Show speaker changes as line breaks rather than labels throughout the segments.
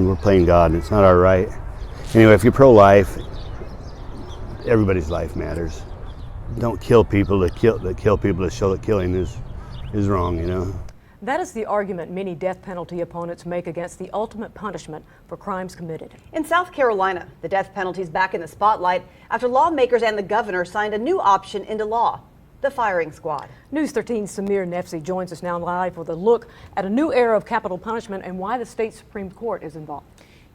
and we're playing God, and it's not our right. Anyway, if you're pro-life, everybody's life matters. Don't kill people that kill people to show that killing is wrong, you know.
That is the argument many death penalty opponents make against the ultimate punishment for crimes committed.
In South Carolina, the death penalty is back in the spotlight after lawmakers and the governor signed a new option into law, the firing squad. News 13's Samir Nefsi joins us now live with a look at a new era of capital punishment and why the state Supreme Court is involved.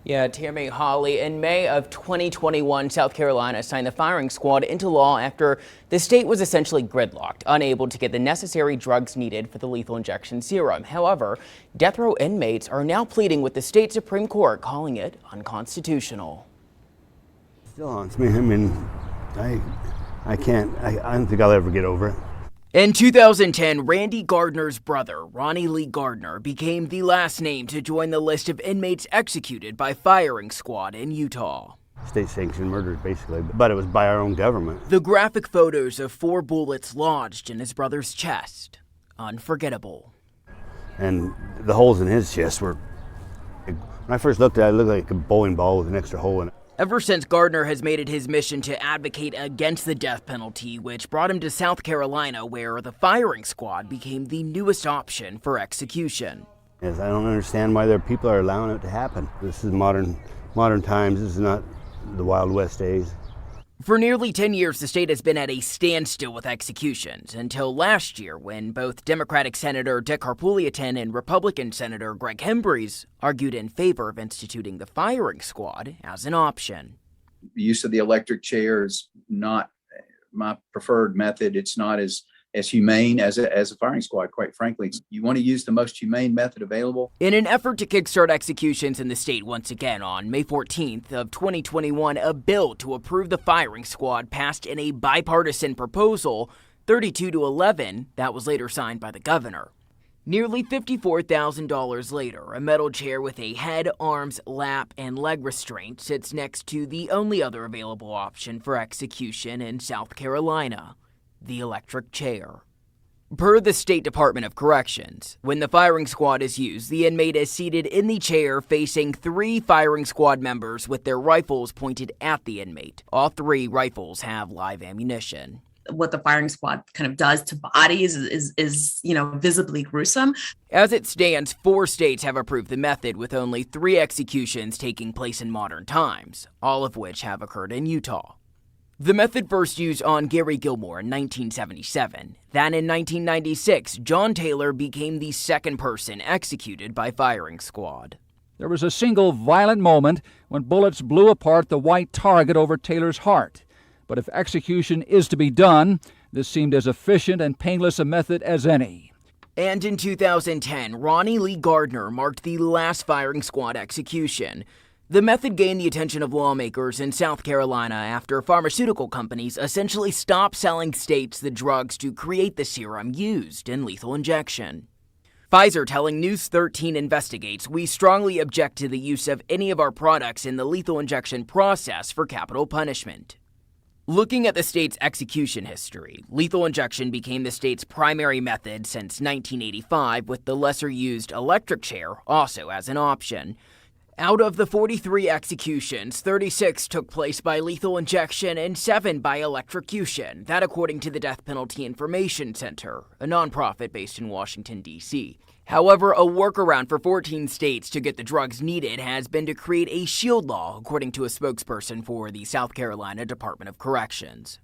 Yeah, Tammy, Holly, in May of 2021, South Carolina signed the firing squad into law after the state was essentially gridlocked, unable to get the necessary drugs needed for the lethal injection serum. However, death row inmates are now pleading with the state Supreme Court, calling it unconstitutional.
Still haunts me. I mean, I don't think I'll ever get over it.
In 2010, Randy Gardner's brother, Ronnie Lee Gardner, became the last name to join the list of inmates executed by firing squad in Utah.
State-sanctioned murder, basically, but it was by our own government.
The graphic photos of 4 bullets lodged in his brother's chest, unforgettable.
And the holes in his chest were, when I first looked at it, it looked like a bowling ball with an extra hole in it.
Ever since, Gardner has made it his mission to advocate against the death penalty, which brought him to South Carolina, where the firing squad became the newest option for execution.
Yes, I don't understand why there people are allowing it to happen. This is modern times. This is not the Wild West days.
For nearly 10 years, the state has been at a standstill with executions, until last year when both Democratic Senator Dick Harpootlian and Republican Senator Greg Hembreys argued in favor of instituting the firing squad as an option.
The use of the electric chair is not my preferred method. It's not as humane as a firing squad, quite frankly. You want to use the most humane method available.
In an effort to kickstart executions in the state once again, on May 14th of 2021, a bill to approve the firing squad passed in a bipartisan proposal, 32-11, that was later signed by the governor. Nearly $54,000 later, a metal chair with a head, arms, lap, and leg restraint sits next to the only other available option for execution in South Carolina: the electric chair. Per the State Department of Corrections, when the firing squad is used, the inmate is seated in the chair facing 3 firing squad members with their rifles pointed at the inmate. All 3 rifles have live ammunition.
What the firing squad kind of does to bodies is visibly gruesome.
As it stands, 4 states have approved the method, with only 3 executions taking place in modern times, all of which have occurred in Utah. The method first used on Gary Gilmore in 1977. Then in 1996, John Taylor became the second person executed by firing squad.
There was a single violent moment when bullets blew apart the white target over Taylor's heart. But if execution is to be done, this seemed as efficient and painless a method as any.
And in 2010, Ronnie Lee Gardner marked the last firing squad execution. The method gained the attention of lawmakers in South Carolina after pharmaceutical companies essentially stopped selling states the drugs to create the serum used in lethal injection. Pfizer telling News 13 investigates, "We strongly object to the use of any of our products in the lethal injection process for capital punishment." Looking at the state's execution history, lethal injection became the state's primary method since 1985, with the lesser-used electric chair also as an option. Out of the 43 executions, 36 took place by lethal injection and 7 by electrocution. That according to the Death Penalty Information Center, a nonprofit based in Washington, D.C. However, a workaround for 14 states to get the drugs needed has been to create a shield law, according to a spokesperson for the South Carolina Department of Corrections.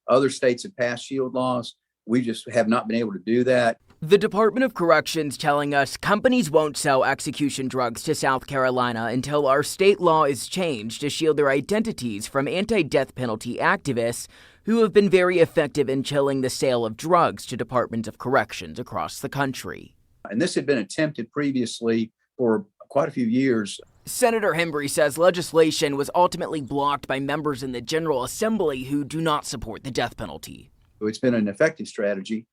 Other states have passed shield laws. We just have not been able to do that.
The Department of Corrections telling us companies won't sell execution drugs to South Carolina until our state law is changed to shield their identities from anti-death penalty activists who have been very effective in chilling the sale of drugs to departments of corrections across the country.
And this had been attempted previously for quite a few years.
Senator Hembreys says legislation was ultimately blocked by members in the General Assembly who do not support the death penalty.
It's been an effective strategy.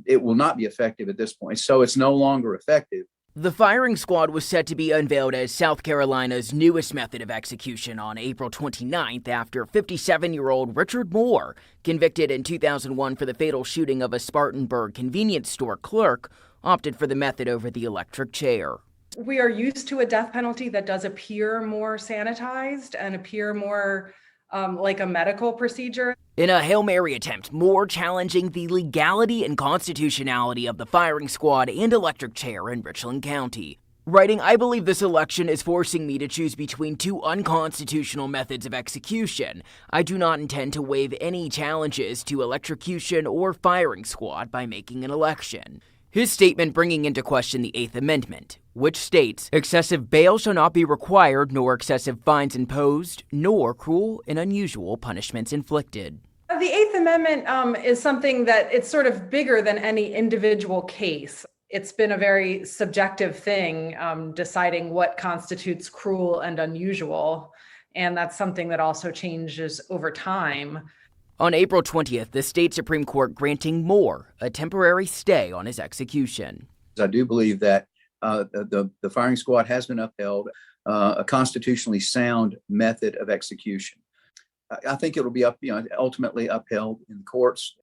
It will not be effective at this point, so it's no longer effective.
The firing squad was set to be unveiled as South Carolina's newest method of execution on April 29th after 57-year-old Richard Moore, convicted in 2001 for the fatal shooting of a Spartanburg convenience store clerk, opted for the method over the electric chair.
We are used to a death penalty that does appear more sanitized and appear more like a medical procedure.
In a Hail Mary attempt, Moore challenging the legality and constitutionality of the firing squad and electric chair in Richland County. Writing, "I believe this election is forcing me to choose between two unconstitutional methods of execution. I do not intend to waive any challenges to electrocution or firing squad by making an election." His statement bringing into question the Eighth Amendment, which states, "Excessive bail shall not be required, nor excessive fines imposed, nor cruel and unusual punishments inflicted."
The Eighth Amendment is something that it's sort of bigger than any individual case. It's been a very subjective thing, deciding what constitutes cruel and unusual. And that's something that also changes over time.
On April 20th, the state Supreme Court granting Moore a temporary stay on his execution.
I do believe that the firing squad has been upheld, a constitutionally sound method of execution. I think it'll be ultimately upheld in courts.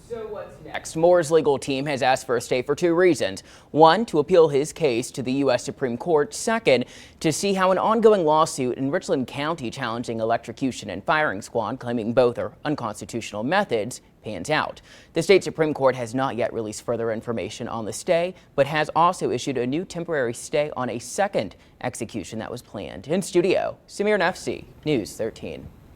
So what's next? Moore's legal team has asked for a stay for two reasons. One, to appeal his case to the U.S. Supreme Court. Second, to see how an ongoing lawsuit in Richland County challenging electrocution and firing squad, claiming both are unconstitutional methods, pans out. The state Supreme Court has not yet released further information on the stay, but has also issued a new temporary stay on a second execution that was planned. In studio, Samir Nafsi, News 13.